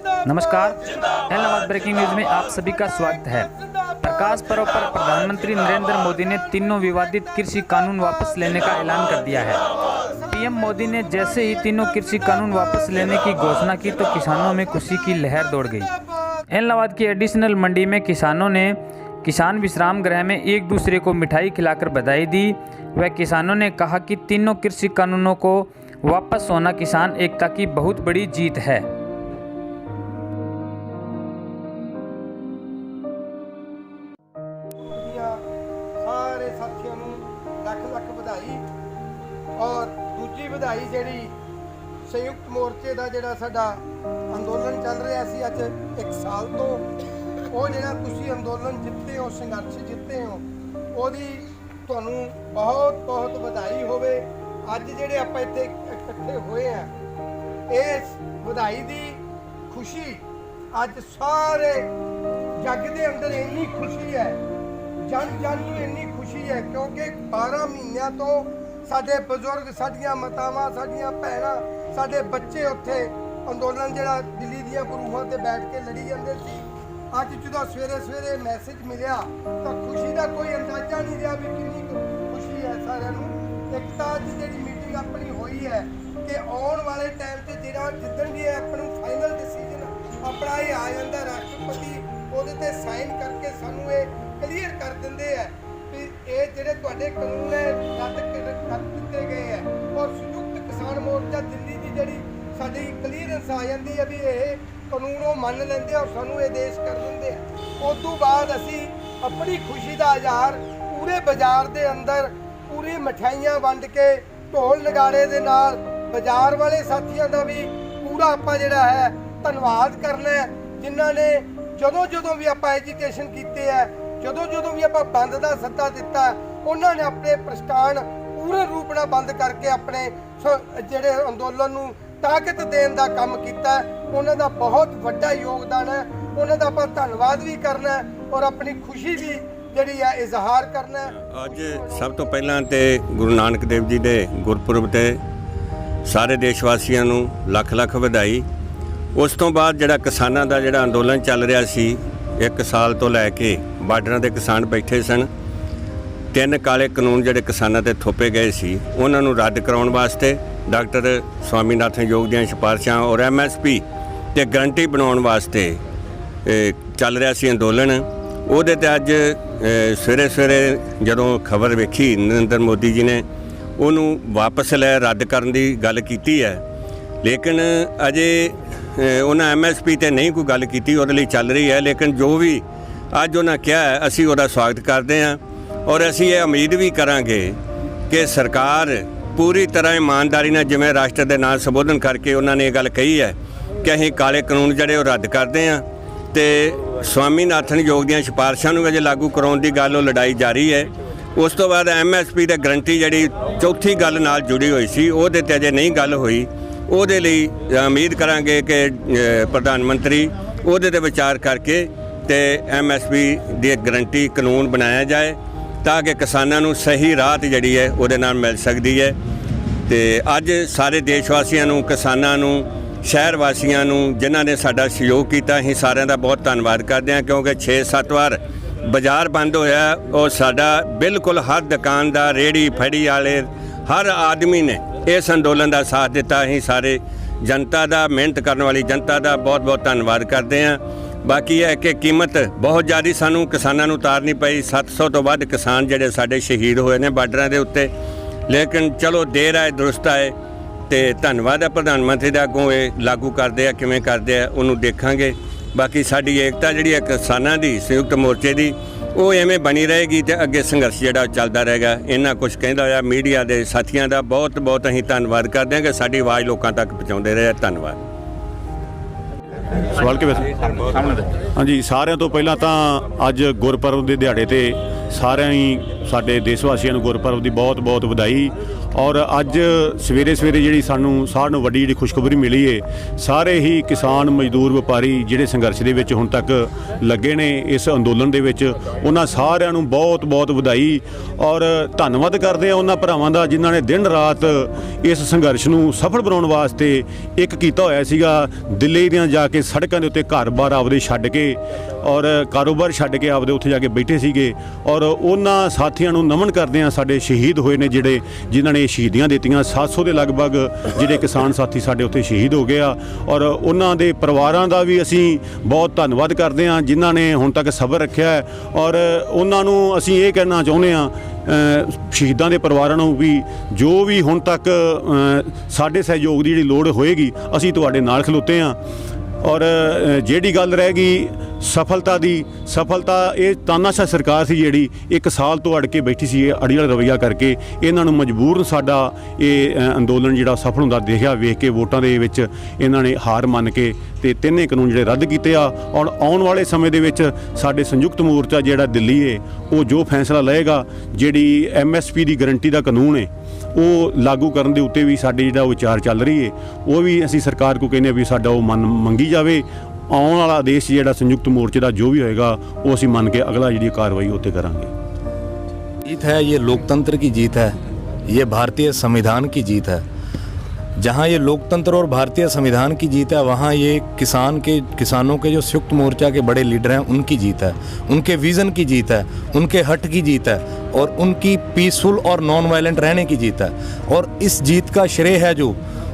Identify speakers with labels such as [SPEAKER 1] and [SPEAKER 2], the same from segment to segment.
[SPEAKER 1] नमस्कार, Allahabad breaking news में आप सभी का स्वागत है। प्रकाश पर्व पर प्रधानमंत्री नरेंद्र मोदी ने तीनों विवादित कृषि कानून वापस लेने का ऐलान कर दिया है। पीएम मोदी ने जैसे ही तीनों कृषि कानून वापस लेने की घोषणा की तो किसानों में खुशी की लहर दौड़ गई। इलाहाबाद की एडिशनल मंडी में किसानों ने किसान विश्राम गृह में एक दूसरे को मिठाई खिलाकर बधाई दी। वह किसानों ने कहा कि तीनों कृषि कानूनों को वापस होना किसान एकता की बहुत बड़ी जीत है।
[SPEAKER 2] सारे साथियों लख लख बधाई और दूजी बधाई जी संयुक्त मोर्चे का जोड़ा साडा अंदोलन चल रहा सी अज 1 साल तो वो जोड़ा तुसी अंदोलन जिते हो, संघर्ष जिते हो, ओदी तुहानू बहुत बहुत बधाई होवे। अज जेडे आपां इत्थे इकट्ठे होए हैं इस बधाई दी खुशी अज सारे जग दे अंदर इन्नी खुशी है, जन जन नूं इन्नी खुशी है क्योंकि 12 महीनों तो साडे बजुर्ग, साडियां मातावां, साडियां भैणां, साडे बच्चे उत्थे अंदोलन जिहड़ा दिल्ली दीयां बरूहां ते बैठ के लड़ी जांदे सी। अज जो सवेरे सवेरे मैसेज मिलिया तो खुशी का कोई अंदाजा नहीं रहा भी कितनी खुशी है सारिਆਂ ਨੂੰ। एक तो अज जिहड़ी मीटिंग अपनी हुई है कि आने वाले टाइम से जिहड़ा जिद्दन भी अपनों फाइनल डिसीजन अपना ये आ जाता राष्ट्रपति ਉਹਦੇ ਤੇ साइन करके सानू ये क्लीयर कर देंगे है कि ये ਜਿਹੜੇ ਤੁਹਾਡੇ कानून है रद्द कर दिए गए हैं और संयुक्त किसान मोर्चा दिल्ली की ਜਿਹੜੀ ਸਾਡੀ क्लीयरेंस आ जाती है भी ये कानून वो मन लेंगे और सानू ये देश कर देंगे। उस तो बाद असी अपनी खुशी का इजहार पूरे बाजार के अंदर पूरी मिठाइयां वंड के ढोल नगाड़े के नाल बाजार वाले साथियों का भी पूरा आपां जिहड़ा है धन्नवाद करना है जिन्हां ने ਜਦੋਂ ਜਦੋਂ भी आप एजुकेशन किए है, ਜਦੋਂ ਜਦੋਂ भी आप बंद का सद्दा दिता है, उन्होंने अपने प्रस्तान पूरे रूप में बंद करके अपने ਜਿਹੜੇ अंदोलन ਨੂੰ ताकत देने का काम किया। उन्होंने बहुत बड़ा योगदान है, उन्होंने आप धन्नवाद भी करना है और अपनी खुशी भी ਜਿਹੜੀ ਹੈ इजहार करना है।
[SPEAKER 3] ਅੱਜ ਸਭ ਤੋਂ ਪਹਿਲਾਂ ਤੇ ਗੁਰੂ ਨਾਨਕ ਦੇਵ ਜੀ ਦੇ ਗੁਰਪੁਰਬ ਤੇ ਸਾਰੇ ਦੇਸ਼ ਵਾਸੀਆਂ ਨੂੰ ਲੱਖ ਲੱਖ ਵਧਾਈ। ਉਸ ਤੋਂ ਬਾਅਦ ਜਿਹੜਾ ਕਿਸਾਨਾਂ ਦਾ ਜਿਹੜਾ ਅੰਦੋਲਨ ਚੱਲ ਰਿਹਾ ਸੀ 1 ਸਾਲ ਤੋਂ ਲੈ ਕੇ ਬਾਰਡਰਾਂ ਦੇ ਕਿਸਾਨ ਬੈਠੇ ਸਨ। 3 ਕਾਲੇ ਕਾਨੂੰਨ ਜਿਹੜੇ ਕਿਸਾਨਾਂ ਤੇ ਥੋਪੇ ਗਏ ਸੀ ਉਹਨਾਂ ਨੂੰ ਰੱਦ ਕਰਾਉਣ ਵਾਸਤੇ ਡਾਕਟਰ ਸਵਾਮੀਨਾਥਨ ਯੋਗ ਦੀਆਂ ਸਿਫਾਰਿਸ਼ਾਂ ਔਰ MSP ਤੇ ਗਰੰਟੀ ਬਣਾਉਣ ਵਾਸਤੇ ਚੱਲ ਰਿਹਾ ਸੀ ਅੰਦੋਲਨ। ਉਹਦੇ ਤੇ ਅੱਜ ਸਵੇਰੇ ਸਵੇਰੇ ਜਦੋਂ ਖਬਰ ਵੇਖੀ ਨਰਿੰਦਰ ਮੋਦੀ ਜੀ ਨੇ ਉਹਨੂੰ ਵਾਪਸ ਲੈ ਰੱਦ ਕਰਨ ਦੀ ਗੱਲ ਕੀਤੀ ਹੈ, ਲੇਕਿਨ ਅਜੇ ਉਹਨਾਂ MSP ਤੇ ਨਹੀਂ ਕੋਈ ਗੱਲ ਕੀਤੀ, ਉਹਦੇ ਲਈ ਚੱਲ ਰਹੀ ਹੈ। ਲੇਕਿਨ ਜੋ ਵੀ ਅੱਜ ਉਹਨਾਂ ਕਿਹਾ ਹੈ ਅਸੀਂ ਉਹਦਾ ਸਵਾਗਤ ਕਰਦੇ ਹਾਂ ਔਰ ਅਸੀਂ ਇਹ ਉਮੀਦ ਵੀ ਕਰਾਂਗੇ ਕਿ ਸਰਕਾਰ ਪੂਰੀ ਤਰ੍ਹਾਂ ਇਮਾਨਦਾਰੀ ਨਾਲ ਜਿਵੇਂ ਰਾਸ਼ਟਰ ਦੇ ਨਾਂ ਸੰਬੋਧਨ ਕਰਕੇ ਉਹਨਾਂ ਨੇ ਇਹ ਗੱਲ ਕਹੀ ਹੈ ਕਿ ਅਸੀਂ ਕਾਲੇ ਕਾਨੂੰਨ ਜਿਹੜੇ ਉਹ ਰੱਦ ਕਰਦੇ ਹਾਂ ਤੇ ਸਵਾਮੀਨਾਥਨ ਯੋਗ ਦੀਆਂ ਸਿਫਾਰਿਸ਼ਾਂ ਨੂੰ ਅਜੇ ਲਾਗੂ ਕਰਾਉਣ ਦੀ ਗੱਲ ਉਹ ਲੜਾਈ ਜਾਰੀ ਹੈ। ਉਸ ਤੋਂ ਬਾਅਦ MSP ਤੇ ਗਰੰਟੀ ਜਿਹੜੀ ਚੌਥੀ ਗੱਲ ਨਾਲ ਜੁੜੀ ਹੋਈ ਸੀ ਉਹਦੇ ਤੇ ਅਜੇ ਨਹੀਂ ਗੱਲ ਹੋਈ। ਉਹਦੇ ਲਈ ਉਮੀਦ ਕਰਾਂਗੇ ਕਿ ਪ੍ਰਧਾਨ ਮੰਤਰੀ ਉਹਦੇ ਤੇ ਵਿਚਾਰ ਕਰਕੇ ਤੇ MSP ਦੀ ਗਰੰਟੀ ਕਾਨੂੰਨ ਬਣਾਇਆ ਜਾਏ ਤਾਂ ਕਿ ਕਿਸਾਨਾਂ ਨੂੰ ਸਹੀ ਰਾਹਤ ਜਿਹੜੀ ਹੈ ਉਹਦੇ ਨਾਲ ਮਿਲ ਸਕਦੀ ਹੈ। ਤੇ ਅੱਜ ਸਾਰੇ ਦੇਸ਼ ਵਾਸੀਆਂ ਨੂੰ, ਕਿਸਾਨਾਂ ਨੂੰ, ਸ਼ਹਿਰ ਵਾਸੀਆਂ ਨੂੰ ਜਿਨ੍ਹਾਂ ਨੇ ਸਾਡਾ ਸਹਿਯੋਗ ਕੀਤਾ ਅਸੀਂ ਸਾਰਿਆਂ ਦਾ ਬਹੁਤ ਧੰਨਵਾਦ ਕਰਦੇ ਹਾਂ ਕਿਉਂਕਿ 6-7 ਵਾਰ ਬਾਜ਼ਾਰ ਬੰਦ ਹੋਇਆ ਔਰ ਸਾਡਾ ਬਿਲਕੁਲ ਹਰ ਦੁਕਾਨਦਾਰ, ਰੇਹੜੀ ਫੜੀ ਵਾਲੇ, ਹਰ ਆਦਮੀ ਨੇ ਇਸ ਅੰਦੋਲਨ ਦਾ ਸਾਥ ਦਿੱਤਾ। ਅਸੀਂ ਸਾਰੇ ਜਨਤਾ ਦਾ, ਮਿਹਨਤ ਕਰਨ ਵਾਲੀ ਜਨਤਾ ਦਾ ਬਹੁਤ ਬਹੁਤ ਧੰਨਵਾਦ ਕਰਦੇ ਹਾਂ। ਬਾਕੀ ਇਹ ਕਿ ਕੀਮਤ ਬਹੁਤ ਜ਼ਿਆਦਾ ਸਾਨੂੰ ਕਿਸਾਨਾਂ ਨੂੰ ਉਤਾਰਨੀ ਪਈ। 700 ਤੋਂ ਵੱਧ ਕਿਸਾਨ ਜਿਹੜੇ ਸਾਡੇ ਸ਼ਹੀਦ ਹੋਏ ਨੇ ਬਾਰਡਰਾਂ ਦੇ ਉੱਤੇ, ਲੇਕਿਨ ਚਲੋ ਦੇਰ ਆਏ ਦਰੁਸਤ ਆਏ ਤੇ ਧੰਨਵਾਦ ਹੈ ਪ੍ਰਧਾਨ ਮੰਤਰੀ ਦਾ। ਅੱਗੋਂ ਇਹ ਲਾਗੂ ਕਰਦੇ ਆ ਕਿਵੇਂ ਕਰਦੇ ਆ ਉਹਨੂੰ ਦੇਖਾਂਗੇ। ਬਾਕੀ ਸਾਡੀ ਏਕਤਾ ਜਿਹੜੀ ਹੈ ਕਿਸਾਨਾਂ ਦੀ, ਸੰਯੁਕਤ ਮੋਰਚੇ ਦੀ, ਉਹ ਐਵੇਂ ਬਣੀ ਰਹੇਗੀ ਤੇ ਅੱਗੇ ਸੰਘਰਸ਼ ਜਿਹੜਾ ਚੱਲਦਾ ਰਹੇਗਾ। ਇੰਨਾ ਕੁਝ ਕਹਿੰਦਾ ਹੋਇਆ ਮੀਡੀਆ ਦੇ ਸਾਥੀਆਂ ਦਾ ਬਹੁਤ ਬਹੁਤ ਅਸੀਂ ਧੰਨਵਾਦ ਕਰਦੇ ਹਾਂ ਕਿ ਸਾਡੀ ਆਵਾਜ਼ ਲੋਕਾਂ ਤੱਕ ਪਹੁੰਚਾਉਂਦੇ ਰਹੇ। ਧੰਨਵਾਦ।
[SPEAKER 4] ਸਵਾਲ ਕਿਵੇਂ ਹਾਂਜੀ, ਸਾਰਿਆਂ ਤੋਂ ਪਹਿਲਾਂ ਤਾਂ ਅੱਜ ਗੁਰਪੁਰਬ ਦੇ ਦਿਹਾੜੇ ਤੇ ਸਾਰਿਆਂ ਹੀ ਸਾਡੇ ਦੇਸ਼ ਵਾਸੀਆਂ ਨੂੰ ਗੁਰਪੁਰਬ ਦੀ ਬਹੁਤ-ਬਹੁਤ ਵਧਾਈ। ਔਰ ਅੱਜ ਸਵੇਰੇ ਜਿਹੜੀ ਸਾਨੂੰ ਸਾਰਿਆਂ ਨੂੰ ਵੱਡੀ ਜਿਹੜੀ ਖੁਸ਼ਖਬਰੀ ਮਿਲੀ ਏ, ਸਾਰੇ ਹੀ ਕਿਸਾਨ, ਮਜ਼ਦੂਰ, ਵਪਾਰੀ ਜਿਹੜੇ ਸੰਘਰਸ਼ ਦੇ ਵਿੱਚ ਹੁਣ ਤੱਕ ਲੱਗੇ ਨੇ ਇਸ ਅੰਦੋਲਨ ਦੇ ਵਿੱਚ, ਉਹਨਾਂ ਸਾਰਿਆਂ ਨੂੰ ਬਹੁਤ ਵਧਾਈ ਔਰ ਧੰਨਵਾਦ ਕਰਦੇ ਆ ਉਹਨਾਂ ਭਰਾਵਾਂ ਦਾ ਜਿਨ੍ਹਾਂ ਨੇ ਦਿਨ ਰਾਤ ਇਸ ਸੰਘਰਸ਼ ਨੂੰ ਸਫਲ ਬਣਾਉਣ ਵਾਸਤੇ ਇੱਕ ਕੀਤਾ ਹੋਇਆ ਸੀਗਾ। ਦਿੱਲੀ ਦੀਆਂ ਜਾ ਕੇ ਸੜਕਾਂ ਦੇ ਉੱਤੇ ਘਰ-ਬਾਰ ਆਪਦੇ ਛੱਡ ਕੇ ਔਰ ਕਾਰੋਬਾਰ ਛੱਡ ਕੇ ਆਪਦੇ ਉੱਥੇ ਜਾ ਕੇ ਬੈਠੇ ਸੀਗੇ। ਔਰ ਉਹਨਾਂ ਸਾਥੀਆਂ ਨੂੰ ਨਮਨ ਕਰਦੇ ਆ, ਸਾਡੇ ਸ਼ਹੀਦ ਹੋਏ ਨੇ ਜਿਹੜੇ ਜਿਨ੍ਹਾਂ ਨੇ ਸ਼ਹੀਦੀਆਂ ਦਿੱਤੀਆਂ। 700 ਦੇ ਲਗਭਗ ਜਿਹੜੇ ਕਿਸਾਨ ਸਾਥੀ ਸਾਡੇ ਉੱਥੇ ਸ਼ਹੀਦ ਹੋ ਗਏ ਆ ਔਰ ਉਹਨਾਂ ਦੇ ਪਰਿਵਾਰਾਂ ਦਾ ਵੀ ਅਸੀਂ ਬਹੁਤ ਧੰਨਵਾਦ ਕਰਦੇ ਆ ਜਿਨ੍ਹਾਂ ਨੇ ਹੁਣ ਤੱਕ ਸਬਰ ਰੱਖਿਆ ਹੈ। ਔਰ ਉਹਨਾਂ ਨੂੰ ਅਸੀਂ ਇਹ ਕਹਿਣਾ ਚਾਹੁੰਦੇ ਆ ਸ਼ਹੀਦਾਂ ਦੇ ਪਰਿਵਾਰਾਂ ਨੂੰ ਵੀ ਜੋ ਵੀ ਹੁਣ ਤੱਕ ਸਾਡੇ ਸਹਿਯੋਗ ਦੀ ਜਿਹੜੀ ਲੋੜ ਹੋਏਗੀ ਅਸੀਂ ਤੁਹਾਡੇ ਨਾਲ ਖਲੋਤੇ ਆ। ਔਰ ਜਿਹੜੀ ਗੱਲ ਰਹਿ ਗਈ ਸਫਲਤਾ ਦੀ, ਸਫਲਤਾ ਇਹ ਤਾਨਾਸ਼ਾਹ ਸਰਕਾਰ ਸੀ ਜਿਹੜੀ 1 ਸਾਲ ਤੋਂ ਅੜ ਕੇ ਬੈਠੀ ਸੀ, ਅੜੀ ਵਾਲਾ ਰਵੱਈਆ ਕਰਕੇ ਇਹਨਾਂ ਨੂੰ ਮਜਬੂਰਨ ਸਾਡਾ ਇਹ ਅੰਦੋਲਨ ਜਿਹੜਾ ਸਫਲ ਹੁੰਦਾ ਦੇਖਿਆ, ਵੇਖ ਕੇ ਵੋਟਾਂ ਦੇ ਵਿੱਚ ਇਹਨਾਂ ਨੇ ਹਾਰ ਮੰਨ ਕੇ ਤੇ 3 ਕਾਨੂੰਨ ਜਿਹੜੇ ਰੱਦ ਕੀਤੇ ਆ। ਔਰ ਆਉਣ ਵਾਲੇ ਸਮੇਂ ਦੇ ਵਿੱਚ ਸਾਡੇ ਸੰਯੁਕਤ ਮੋਰਚਾ ਜਿਹੜਾ ਦਿੱਲੀ ਹੈ ਉਹ ਜੋ ਫੈਸਲਾ ਲਏਗਾ, ਜਿਹੜੀ MSP ਦੀ ਗਰੰਟੀ ਦਾ ਕਾਨੂੰਨ ਹੈ ਉਹ ਲਾਗੂ ਕਰਨ ਦੇ ਉੱਤੇ ਵੀ ਸਾਡੀ ਜਿਹੜਾ ਵਿਚਾਰ ਚੱਲ ਰਹੀ ਹੈ, ਉਹ ਵੀ ਅਸੀਂ ਸਰਕਾਰ ਕੋ ਕਹਿੰਦੇ ਵੀ ਸਾਡਾ ਉਹ ਮੰਗੀ ਜਾਵੇ। ਆਉਣ ਵਾਲਾ ਆਦੇਸ਼ ਜਿਹੜਾ ਸੰਯੁਕਤ ਮੋਰਚੇ ਦਾ ਜੋ ਵੀ ਹੋਏਗਾ ਉਹ ਅਸੀਂ ਮੰਨ ਕੇ ਅਗਲਾ ਜਿਹੜੀ ਕਾਰਵਾਈ ਉੱਤੇ ਕਰਾਂਗੇ।
[SPEAKER 5] जीत है, ये लोकतंत्र की जीत है, ये भारतीय संविधान की जीत है। जहाँ ये लोकतंत्र और भारतीय संविधान की जीत है, वहाँ ये किसानों के जो संयुक्त मोर्चा के बड़े लीडर हैं उनकी जीत है, उनके विज़न की जीत है, उनके हट की जीत है और उनकी पीसफुल और नॉन वायलेंट रहने की जीत है। और इस जीत का श्रेय है जो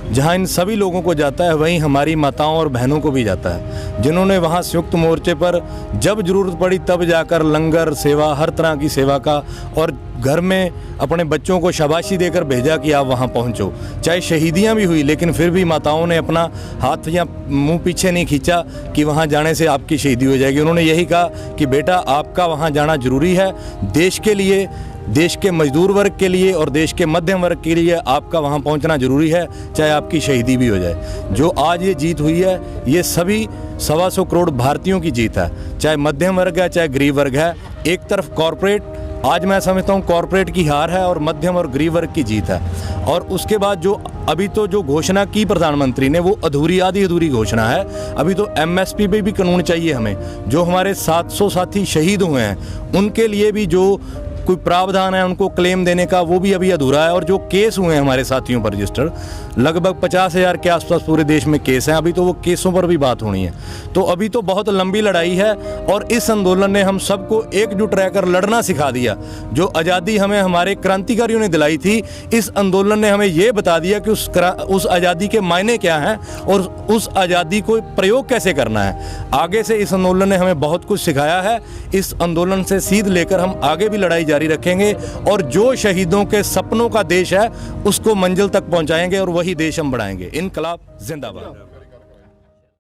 [SPEAKER 5] जहाँ इन सभी लोगों को जाता है, वहीं हमारी माताओं और बहनों को भी जाता है, जिन्होंने वहाँ संयुक्त मोर्चे पर जब ज़रूरत पड़ी तब जाकर लंगर सेवा, हर तरह की सेवा का, और घर में अपने बच्चों को शाबाशी देकर भेजा कि आप वहाँ पहुँचो। चाहे शहीदियाँ भी हुई लेकिन फिर भी माताओं ने अपना हाथ या मुंह पीछे नहीं खींचा कि वहाँ जाने से आपकी शहीदी हो जाएगी। उन्होंने यही कहा कि बेटा आपका वहाँ जाना ज़रूरी है, देश के लिए, देश के मजदूर वर्ग के लिए और देश के मध्यम वर्ग के लिए आपका वहाँ पहुँचना ज़रूरी है, चाहे आपकी शहीदी भी हो जाए। जो आज ये जीत हुई है ये सभी 125 करोड़ भारतीयों की जीत है, चाहे मध्यम वर्ग है चाहे गरीब वर्ग है। एक तरफ कॉरपोरेट, आज मैं समझता हूँ कॉरपोरेट की हार है और मध्यम और गरीब वर्ग की जीत है। और उसके बाद जो अभी तो जो घोषणा की प्रधानमंत्री ने वो आधी अधूरी घोषणा है। अभी तो MSP पे भी कानून चाहिए हमें। जो हमारे 700 साथी शहीद हुए हैं उनके लिए भी जो कोई प्रावधान है उनको क्लेम देने का, वो भी अभी अधूरा है। और जो केस हुए हैं हमारे साथियों पर रजिस्टर्ड, लगभग 50,000 के आसपास पूरे देश में केस हैं, अभी तो वो केसों पर भी बात होनी है। तो अभी तो बहुत लंबी लड़ाई है और इस आंदोलन ने हम सबको एकजुट रहकर लड़ना सिखा दिया। जो आज़ादी हमें हमारे क्रांतिकारियों ने दिलाई थी, इस आंदोलन ने हमें ये बता दिया कि उस आज़ादी के मायने क्या हैं और उस आज़ादी को प्रयोग कैसे करना है। आगे से इस आंदोलन ने हमें बहुत कुछ सिखाया है। इस आंदोलन से सीध लेकर हम आगे भी लड़ाई जारी रखेंगे और जो शहीदों के सपनों का देश है उसको मंजिल तक पहुंचाएंगे और वही देश हम बढ़ाएंगे। इनकलाब जिंदाबाद।